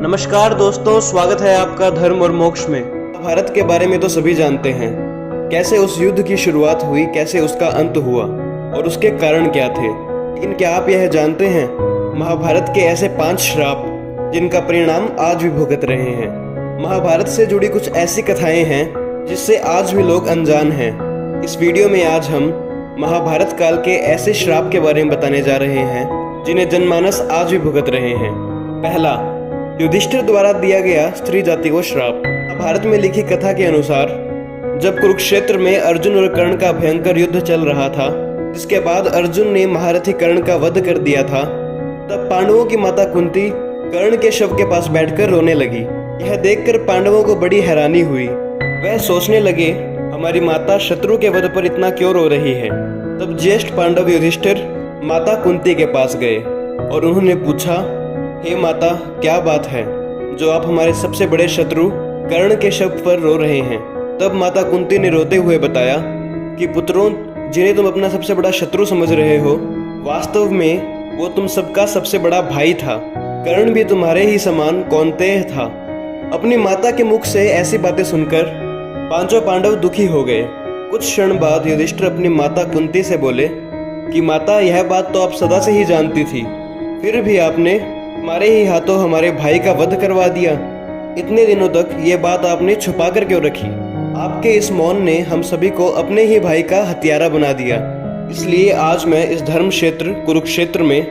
नमस्कार दोस्तों, स्वागत है आपका धर्म और मोक्ष में। भारत के बारे में तो सभी जानते हैं, कैसे उस युद्ध की शुरुआत हुई, कैसे उसका अंत हुआ और उसके कारण क्या थे। लेकिन क्या आप यह जानते हैं, महाभारत के ऐसे 5 श्राप जिनका परिणाम आज भी भुगत रहे हैं। महाभारत से जुड़ी कुछ ऐसी कथाएं हैं जिससे आज भी लोग अनजान हैं। इस वीडियो में आज हम महाभारत काल के ऐसे श्राप के बारे में बताने जा रहे हैं जिन्हें जनमानस आज भी भुगत रहे हैं। पहला, युधिष्ठिर द्वारा दिया गया स्त्री जाति को श्राप। भारत में लिखी कथा के अनुसार जब कुरुक्षेत्र में अर्जुन और कर्ण का भयंकर युद्ध चल रहा था, जिसके बाद अर्जुन ने महारथी कर्ण का वध कर दिया था, तब पांडवों की माता कुंती कर्ण के शव के पास बैठकर रोने लगी। यह देखकर पांडवों को बड़ी हैरानी हुई। वह सोचने लगे, हमारी माता शत्रु के वध पर इतना क्यों रो रही है। तब ज्येष्ठ पांडव युधिष्ठिर माता कुंती के पास गए और उन्होंने पूछा, हे माता, क्या बात है जो आप हमारे सबसे बड़े शत्रु कर्ण के शव पर रो रहे हैं। तब माता कुंती ने रोते हुए बताया कि पुत्रों, जिन्हें तुम अपना सबसे बड़ा शत्रु समझ रहे हो, वास्तव में वो तुम सबका सबसे बड़ा भाई था। कर्ण भी तुम्हारे ही समान कौन्तेय था। अपनी माता के मुख से ऐसी बातें सुनकर पांचों पांडव दुखी हो गए। कुछ क्षण बाद युधिष्ठिर अपनी माता कुंती से बोले कि माता, यह बात तो आप सदा से ही जानती थी, फिर भी आपने हमारे ही हाथों हमारे भाई का वध करवा दिया। इतने दिनों तक ये बात आपने छुपा कर क्यों रखी। आपके इस मौन ने हम सभी को अपने ही भाई का हत्यारा बना दिया। इसलिए आज मैं इस धर्म क्षेत्र कुरुक्षेत्र में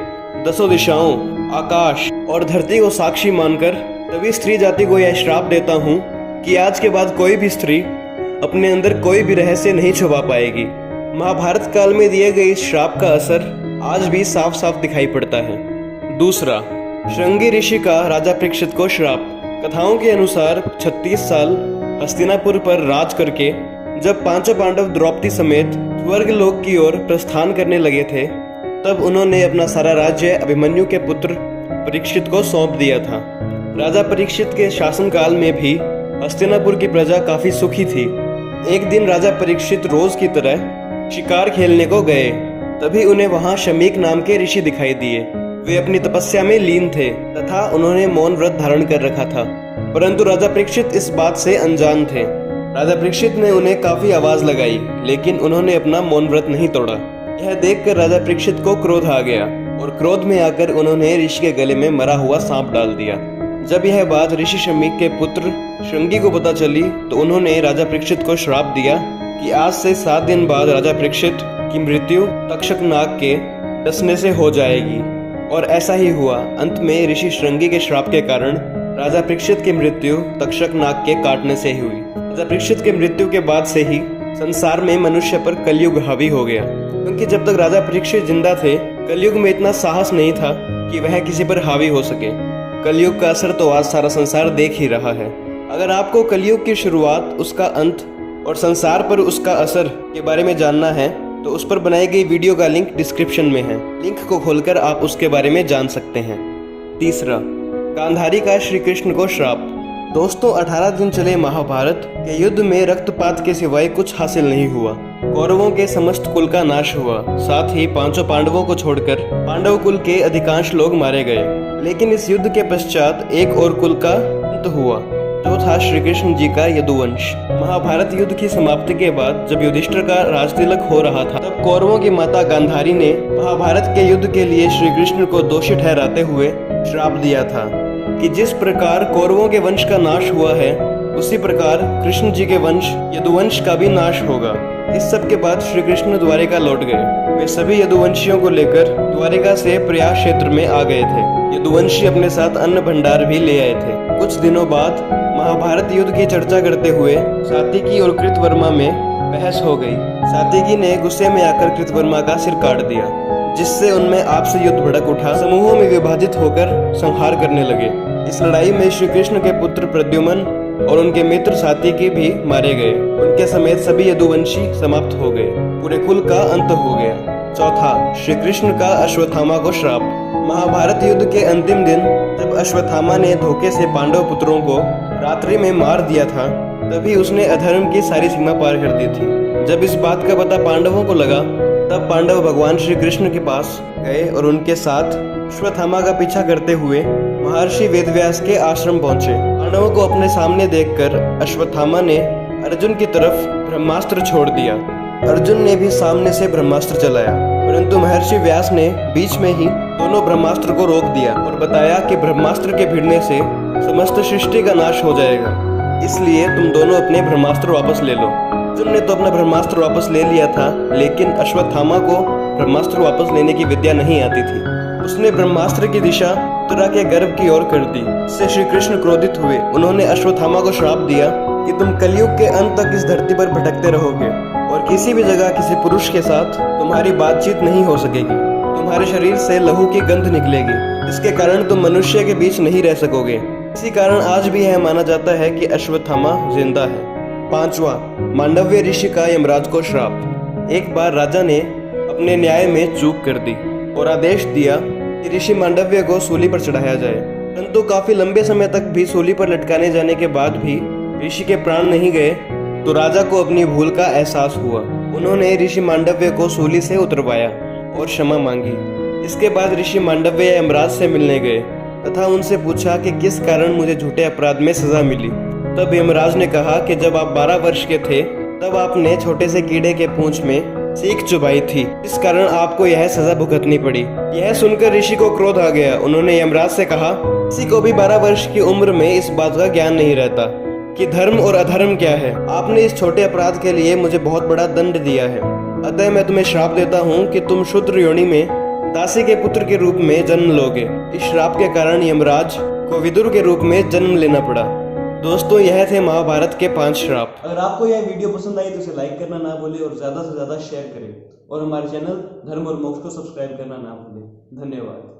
10 दिशाओं, आकाश और धरती को साक्षी मानकर तभी स्त्री जाति को यह श्राप देता हूँ कि आज के बाद कोई भी स्त्री अपने अंदर कोई भी रहस्य नहीं छुपा पाएगी। महाभारत काल में दिए गए इस श्राप का असर आज भी साफ साफ दिखाई पड़ता है। दूसरा, श्रृंगी ऋषि का राजा परीक्षित को श्राप। कथाओं के अनुसार 36 साल हस्तिनापुर पर राज करके जब पांचों पांडव द्रौपदी समेत स्वर्ग लोक की ओर प्रस्थान करने लगे थे, तब उन्होंने अपना सारा राज्य अभिमन्यु के पुत्र परीक्षित को सौंप दिया था। राजा परीक्षित के शासनकाल में भी हस्तिनापुर की प्रजा काफी सुखी थी। एक दिन राजा परीक्षित रोज की तरह शिकार खेलने को गए। तभी उन्हें वहां शमीक नाम के ऋषि दिखाई दिए। वे अपनी तपस्या में लीन थे तथा उन्होंने मौन व्रत धारण कर रखा था, परंतु राजा परीक्षित इस बात से अनजान थे। राजा परीक्षित ने उन्हें काफी आवाज लगाई, लेकिन उन्होंने अपना मौन व्रत नहीं तोड़ा। यह देखकर राजा परीक्षित को क्रोध आ गया और क्रोध में आकर उन्होंने ऋषि के गले में मरा हुआ सांप डाल दिया। जब यह बात ऋषि शमीक के पुत्र श्रृंगी को पता चली, तो उन्होंने राजा परीक्षित को श्राप दिया कि आज से 7 दिन बाद राजा परीक्षित की मृत्यु तक्षक नाग के डसने से हो जाएगी। और ऐसा ही हुआ। अंत में ऋषि श्रृंगी के श्राप के कारण राजा परीक्षित की मृत्यु तक्षक नाग के काटने से ही हुई। राजा परीक्षित के मृत्यु के बाद से ही संसार में मनुष्य पर कलयुग हावी हो गया, क्योंकि जब तक राजा परीक्षित जिंदा थे, कलयुग में इतना साहस नहीं था कि वह किसी पर हावी हो सके। कलयुग का असर तो आज सारा संसार देख ही रहा है। अगर आपको कलयुग की शुरुआत, उसका अंत और संसार पर उसका असर के बारे में जानना है, तो उस पर बनाई गई वीडियो का लिंक डिस्क्रिप्शन में है। लिंक को खोलकर आप उसके बारे में जान सकते हैं। तीसरा, गांधारी का श्री कृष्ण को श्राप। दोस्तों, 18 दिन चले महाभारत के युद्ध में रक्तपात के सिवाय कुछ हासिल नहीं हुआ। कौरवों के समस्त कुल का नाश हुआ, साथ ही पांचों पांडवों को छोड़कर पांडव कुल के अधिकांश लोग मारे गए। लेकिन इस युद्ध के पश्चात एक और कुल का अंत हुआ, जो था श्री कृष्ण जी का यदुवंश। महाभारत युद्ध की समाप्ति के बाद जब युधिष्ठिर का राजतिलक हो रहा था, तब कौरवों की माता गांधारी ने महाभारत के युद्ध के लिए श्री कृष्ण को दोषी ठहराते हुए श्राप दिया था कि जिस प्रकार कौरवों के वंश का नाश हुआ है, उसी प्रकार कृष्ण जी के वंश यदुवंश का भी नाश होगा। इस सब के बाद श्री कृष्ण द्वारिका लौट गए। वे सभी यदुवंशियों को लेकर द्वारिका से प्रयाग क्षेत्र में आ गए थे। यदुवंशी अपने साथ अन्न भंडार भी ले आए थे। कुछ दिनों बाद महाभारत युद्ध की चर्चा करते हुए सात्विकी और कृतवर्मा में बहस हो गई। सात्विकी ने गुस्से में आकर कृतवर्मा का सिर काट दिया, जिससे उनमें आपसी युद्ध भड़क उठा। समूहों में विभाजित होकर संहार करने लगे। इस लड़ाई में श्री कृष्ण के पुत्र प्रद्युम्न और उनके मित्र सात्विकी भी मारे गए। उनके समेत सभी यदुवंशी समाप्त हो गए। पूरे कुल का अंत हो गया। चौथा, श्री कृष्ण का अश्वत्थामा को श्राप। महाभारत युद्ध के अंतिम दिन जब अश्वत्थामा ने धोखे से पांडव पुत्रों को रात्रि में मार दिया था, तभी उसने अधर्म की सारी सीमा पार कर दी थी। जब इस बात का पता पांडवों को लगा, तब पांडव भगवान श्री कृष्ण के पास गए और उनके साथ अश्वत्थामा का पीछा करते हुए महर्षि वेदव्यास के आश्रम पहुंचे। पांडवों को अपने सामने देखकर अश्वत्थामा ने अर्जुन की तरफ ब्रह्मास्त्र छोड़ दिया। अर्जुन ने भी सामने से ब्रह्मास्त्र चलाया, परंतु महर्षि व्यास ने बीच में ही दोनों ब्रह्मास्त्र को रोक दिया और बताया कि ब्रह्मास्त्र के भिड़ने से समस्त सृष्टि का नाश हो जाएगा, इसलिए तुम दोनों अपने ब्रह्मास्त्र वापस ले लो। अर्जुन ने तो अपना ब्रह्मास्त्र वापस ले लिया था, लेकिन अश्वत्थामा को ब्रह्मास्त्र वापस लेने की विद्या नहीं आती थी। उसने ब्रह्मास्त्र की दिशा उत्तरा के गर्भ की ओर कर दी। इससे श्री कृष्ण क्रोधित हुए। उन्होंने अश्वत्थामा को श्राप दिया कि तुम कलयुग के अंत तक इस धरती पर भटकते रहोगे और किसी भी जगह किसी पुरुष के साथ तुम्हारी बातचीत नहीं हो सकेगी। तुम्हारे शरीर से लहू की गंध निकलेगी, जिसके कारण तुम मनुष्य के बीच नहीं रह सकोगे। इसी कारण आज भी यह माना जाता है कि अश्वत्थामा जिंदा है। 5वां, मांडव्य ऋषि का यमराज को श्राप। एक बार राजा ने अपने न्याय में चूक कर दी और आदेश दिया कि ऋषि मांडव्य को सूली पर चढ़ाया जाए, परंतु काफी लंबे समय तक भी सूली पर लटकाने जाने के बाद भी ऋषि के प्राण नहीं गए, तो राजा को अपनी भूल का एहसास हुआ। उन्होंने ऋषि मांडव्य को सूली से उतरवाया और क्षमा मांगी। इसके बाद ऋषि मांडव्य यमराज से मिलने गए तथा उनसे पूछा कि किस कारण मुझे झूठे अपराध में सजा मिली। तब यमराज ने कहा कि जब आप 12 वर्ष के थे तब आपने छोटे से कीड़े के पूंछ में सीख चुभाई थी, इस कारण आपको यह सजा भुगतनी पड़ी। यह सुनकर ऋषि को क्रोध आ गया। उन्होंने यमराज से कहा, किसी को भी 12 वर्ष की उम्र में इस बात का ज्ञान नहीं रहता कि धर्म और अधर्म क्या है। आपने इस छोटे अपराध के लिए मुझे बहुत बड़ा दंड दिया है, अतः मैं तुम्हें श्राप देता हूँ कि तुम शूद्र योनि में दासी के पुत्र के रूप में जन्म लोगे। इस श्राप के कारण यमराज को विदुर के रूप में जन्म लेना पड़ा। दोस्तों, यह थे महाभारत के 5 श्राप। अगर आपको यह वीडियो पसंद आई तो इसे लाइक करना ना भूलें और ज्यादा से ज्यादा शेयर करें और हमारे चैनल धर्म और मोक्ष को सब्सक्राइब करना ना भूलें। धन्यवाद।